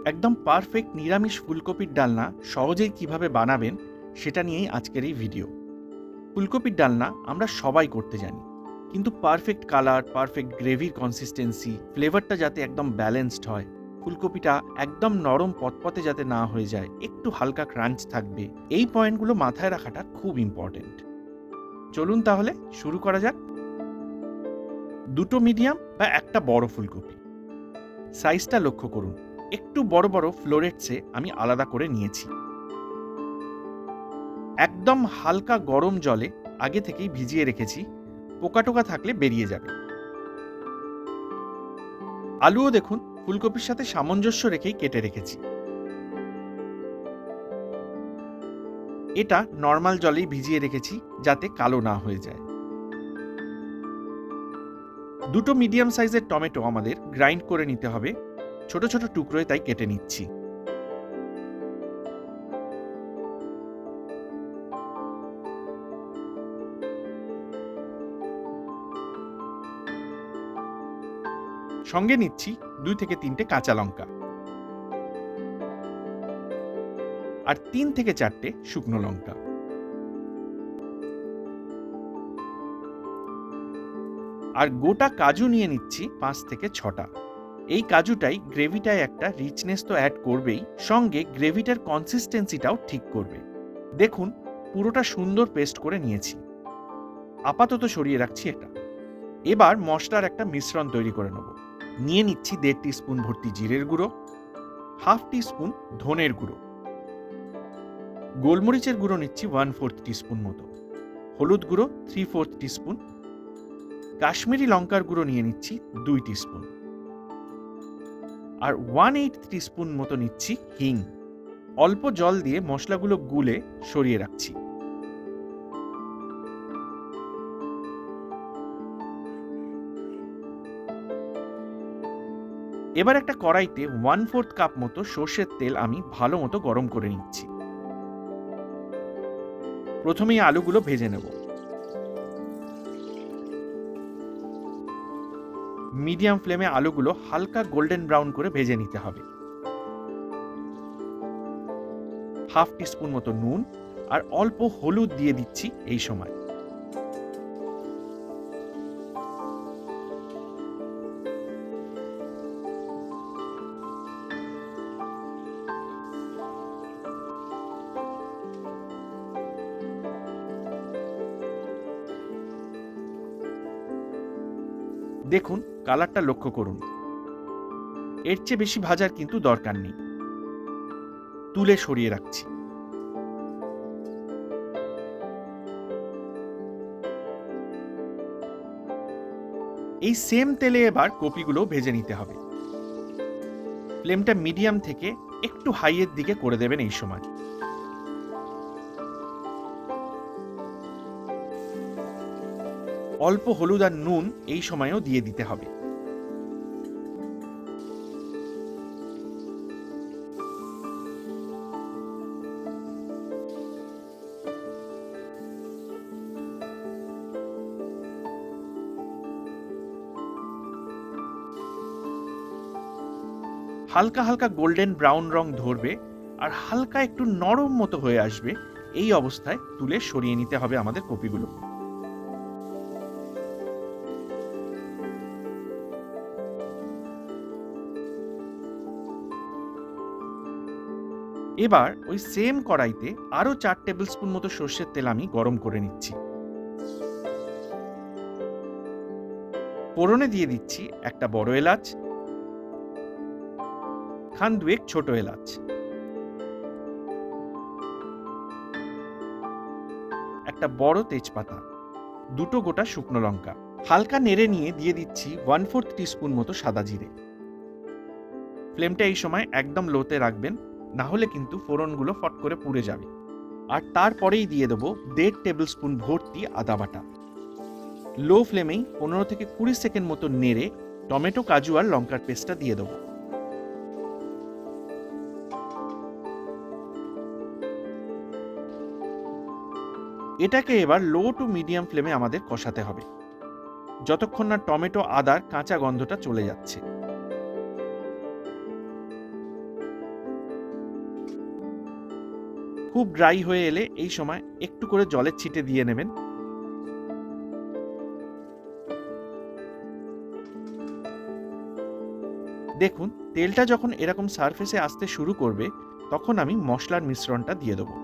একদম পারফেক্ট নিরামিষ ফুলকপির ডালনা সহজেই কিভাবে বানাবেন সেটা নিয়েই আজকের এই ভিডিও। ফুলকপির ডালনা আমরা সবাই করতে জানি, কিন্তু পারফেক্ট কালার, পারফেক্ট গ্রেভির কনসিস্টেন্সি, ফ্লেভারটা যাতে একদম ব্যালেন্সড হয়, ফুলকপিটা একদম নরম পতপতে যাতে না হয়ে যায়, একটু হালকা ক্রাঞ্চ থাকবে, এই পয়েন্টগুলো মাথায় রাখাটা খুব ইম্পর্টেন্ট। চলুন তাহলে শুরু করা যাক। দুটো মিডিয়াম বা একটা বড় ফুলকপি, সাইজটা লক্ষ্য করুন, একটু বড় বড় ফ্লোরেটসে আমি আলাদা করে নিয়েছি। একদম হালকা গরম জলে আগে থেকেই ভিজিয়ে রেখেছি, পোকা টোকা থাকলে বেরিয়ে যাবে। আলুও দেখুন ফুলকপির সাথে সামঞ্জস্য রেখেই কেটে রেখেছি। এটা নর্মাল জলেই ভিজিয়ে রেখেছি যাতে কালো না হয়ে যায়। দুটো মিডিয়াম সাইজের টমেটো আমাদের গ্রাইন্ড করে নিতে হবে, ছোট ছোট টুকরোয় তাই কেটে নিচ্ছি। সঙ্গে নিচ্ছি 2 থেকে 3টে কাঁচা লঙ্কা আর 3 থেকে 4টে শুকনো লঙ্কা। আর গোটা কাজু নিয়ে নিচ্ছি 5 থেকে 6টা। এই কাজুটাই গ্রেভিটায় একটা রিচনেস তো অ্যাড করবেই, সঙ্গে গ্রেভিটার কনসিস্টেন্সিটাও ঠিক করবে। দেখুন পুরোটা সুন্দর পেস্ট করে নিয়েছি, আপাতত সরিয়ে রাখছি এটা। এবার মশলার একটা মিশ্রণ তৈরি করে নেব। নিয়ে নিচ্ছি 1.5 টিস্পুন ভর্তি জিরের গুঁড়ো, 1/2 টিস্পুন ধনের গুঁড়ো, গোলমরিচের গুঁড়ো নিচ্ছি 1/4 টিস্পুন মতো, হলুদ গুঁড়ো 3/4 টিস্পুন, কাশ্মীরি লঙ্কার গুঁড়ো নিয়ে নিচ্ছি 2 টিস্পুন, আর 1/8 টিস্পুন মতো নিচ্ছি হিং। অল্প জল দিয়ে মশলাগুলো গুলে সরিয়ে রাখছি। এবার একটা কড়াইতে 1/4 কাপ মতো সর্ষের তেল আমি ভালো মতো গরম করে নিচ্ছি। প্রথমেই আলুগুলো ভেজে নেব। মিডিয়াম ফ্লেমে আলুগুলো হালকা গোল্ডেন ব্রাউন করে ভেজে নিতে হবে। 1/2 টিস্পুন মতো নুন আর অল্প হলুদ দিয়ে দিচ্ছি এই সময়। দেখুন কালারটা লক্ষ্য করুন, এর চেয়ে বেশি ভাজার কিন্তু দরকার নেই। তুলে সরিয়ে রাখছি। এই সেম তেলে এবার কপিগুলো ভেজে নিতে হবে। ফ্লেমটা মিডিয়াম থেকে একটু হাইয়ের দিকে করে দেবেন এই সময়। অল্প হলুদ আর নুন এই সময়ও দিয়ে দিতে হবে। হালকা হালকা গোল্ডেন ব্রাউন রং ধরবে আর হালকা একটু নরম মতো হয়ে আসবে, এই অবস্থায় তুলে সরিয়ে নিতে হবে আমাদের কপিগুলো। এবার ওই সেম কড়াইতে আরো 4 টেবিল স্পুন মতো সর্ষের তেল আমি গরম করে নিচ্ছি। ফোড়নে দিয়ে দিচ্ছি একটা বড় এলাচ, খান 2 ছোট এলাচ, একটা বড় তেজপাতা, 2টো গোটা শুকনো লঙ্কা। হালকা নেড়ে নিয়ে দিয়ে দিচ্ছি 1/4 টিস্পুন মতো সাদা জিরে। ফ্লেমটা এই সময় একদম লোতে রাখবেন, না হলে কিন্তু ফোড়নগুলো ফট করে পুড়ে যাবে। আর তারপরেই দিয়ে দেবো 1.5 টেবিল স্পুন ভর্তি আদা বাটা। লো ফ্লেমেই 15 থেকে 20 সেকেন্ড মতো নেড়ে টমেটো, কাজু আর লঙ্কার পেস্টটা দিয়ে দেবো। এটাকে এবার লো টু মিডিয়াম ফ্লেমে আমাদের কষাতে হবে, যতক্ষণ না টমেটো আদার কাঁচা গন্ধটা চলে যাচ্ছে। খুব ড্রাই হয়ে এলে এই সময় একটু করে জলের ছিটে দিয়ে নেবেন। দেখুন তেলটা যখন এরকম সারফেসে আসতে শুরু করবে তখন আমি মশলার মিশ্রণটা দিয়ে দেবো।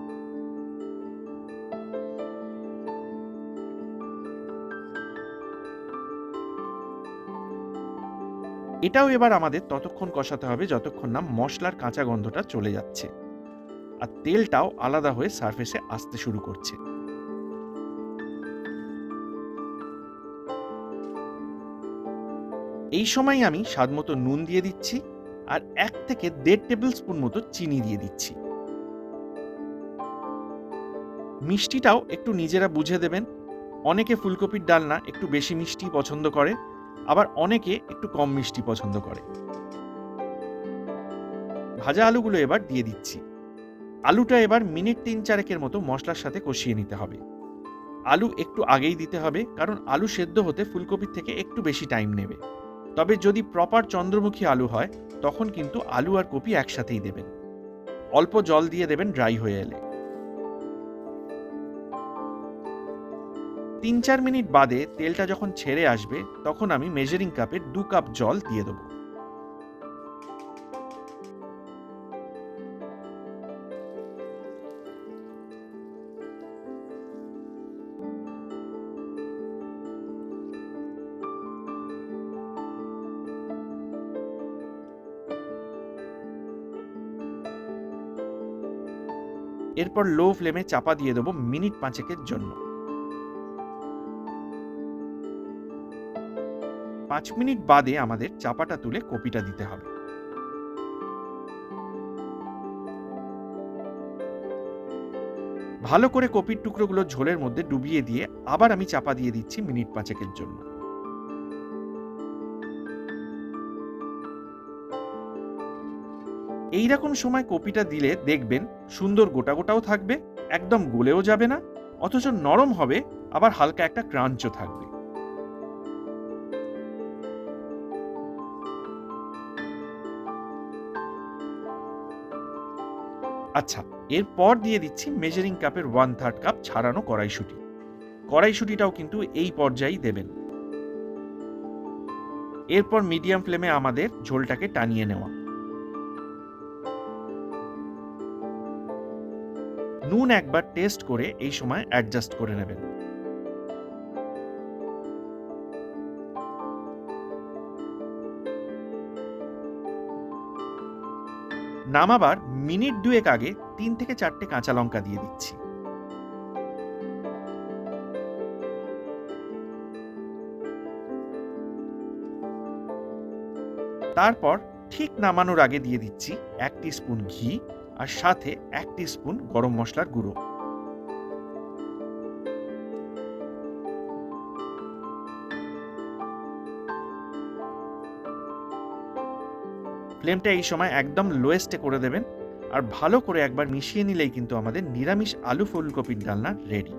এটাও এবার আমাদের ততক্ষণ কষাতে হবে যতক্ষণ না মশলার কাঁচা গন্ধটা চলে যাচ্ছে আর তেলটাও আলাদা হয়ে সারফেসে আসতে শুরু করছে। এই সময় আমি স্বাদমতো নুন দিয়ে দিচ্ছি আর 1 থেকে 1.5 টেবিল স্পুন মতো চিনি দিয়ে দিচ্ছি। মিষ্টিটাও একটু নিজেরা বুঝে দেবেন। অনেকে ফুলকপির ডালনা একটু বেশি মিষ্টি পছন্দ করে, আবার অনেকে একটু কম মিষ্টি পছন্দ করে। ভাজা আলুগুলো এবার দিয়ে দিচ্ছি। আলুটা এবার মিনিট 3-4 মতো মশলার সাথে কষিয়ে নিতে হবে। আলু একটু আগেই দিতে হবে, কারণ আলু সেদ্ধ হতে ফুলকপির থেকে একটু বেশি টাইম নেবে। তবে যদি প্রপার চন্দ্রমুখী আলু হয় তখন কিন্তু আলু আর কপি একসাথেই দেবেন। অল্প জল দিয়ে দেবেন ড্রাই হয়ে এলে। 3-4 মিনিট বাদে তেলটা যখন ছেড়ে আসবে তখন আমি মেজারিং কাপে 2 কাপ জল দিয়ে দেবো। এরপর লো ফ্লেমে চাপা দিয়ে দেবো মিনিট 5 জন্য। 5 মিনিট বাদে আমাদের চাপাটা তুলে কপিটা দিতে হবে। ভালো করে কপির টুকরোগুলো ঝোলের মধ্যে ডুবিয়ে দিয়ে আবার আমি চাপা দিয়ে দিচ্ছি মিনিট 5 জন্য। এইরকম সময় কপিটা দিলে দেখবেন সুন্দর গোটা গোটাও থাকবে, একদম গলেও যাবে না, অথচ নরম হবে, আবার হালকা একটা ক্রাঞ্চও থাকবে। আচ্ছা, এরপর দিয়ে দিচ্ছি মেজারিং কাপের 1/3 কাপ ছাড়ানো কড়াইশুঁটি। কড়াইশুঁটিটাও কিন্তু এই পর্যায়েই দেবেন। এরপর মিডিয়াম ফ্লেমে আমাদের ঝোলটাকে টানিয়ে নেওয়া। নুন একবার টেস্ট করে এই সময় অ্যাডজাস্ট করে নেবেন। নামাবার মিনিট 2 আগে 3 থেকে 4টে কাঁচা লঙ্কা দিয়ে দিচ্ছি। তারপর ঠিক নামানোর আগে দিয়ে দিচ্ছি 1 টিস্পুন ঘি আর সাথে 1 টিস্পুন গরম মশলার গুঁড়ো। ফ্লেমটা এই সময় একদম লোয়েস্টে করে দেবেন আর ভালো করে একবার মিশিয়ে নিলেই কিন্তু আমাদের নিরামিষ আলু ফুলকপির ডালনা রেডি।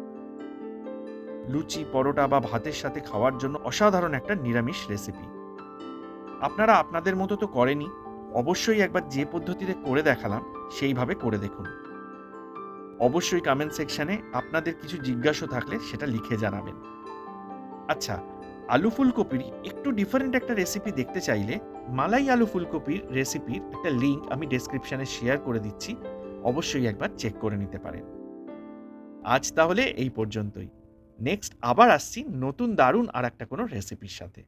লুচি, পরোটা বা ভাতের সাথে খাওয়ার জন্য অসাধারণ একটা নিরামিষ রেসিপি। আপনারা আপনাদের মতো তো করেনই, অবশ্যই একবার যে পদ্ধতিতে করে দেখালাম সেইভাবে করে দেখুন। অবশ্যই কমেন্ট সেকশনে আপনাদের কিছু জিজ্ঞাসা থাকলে সেটা লিখে জানাবেন। আচ্ছা, আলু ফুলকপির একটু ডিফারেন্ট একটা রেসিপি দেখতে চাইলে মালাই আলু ফুলকপির রেসিপির একটা লিঙ্ক আমি ডেসক্রিপশনে শেয়ার করে দিচ্ছি, অবশ্যই একবার চেক করে নিতে পারেন। আজ তাহলে এই পর্যন্তই। নেক্সট আবার আসছি নতুন দারুণ আর একটা কোনো রেসিপির সাথে।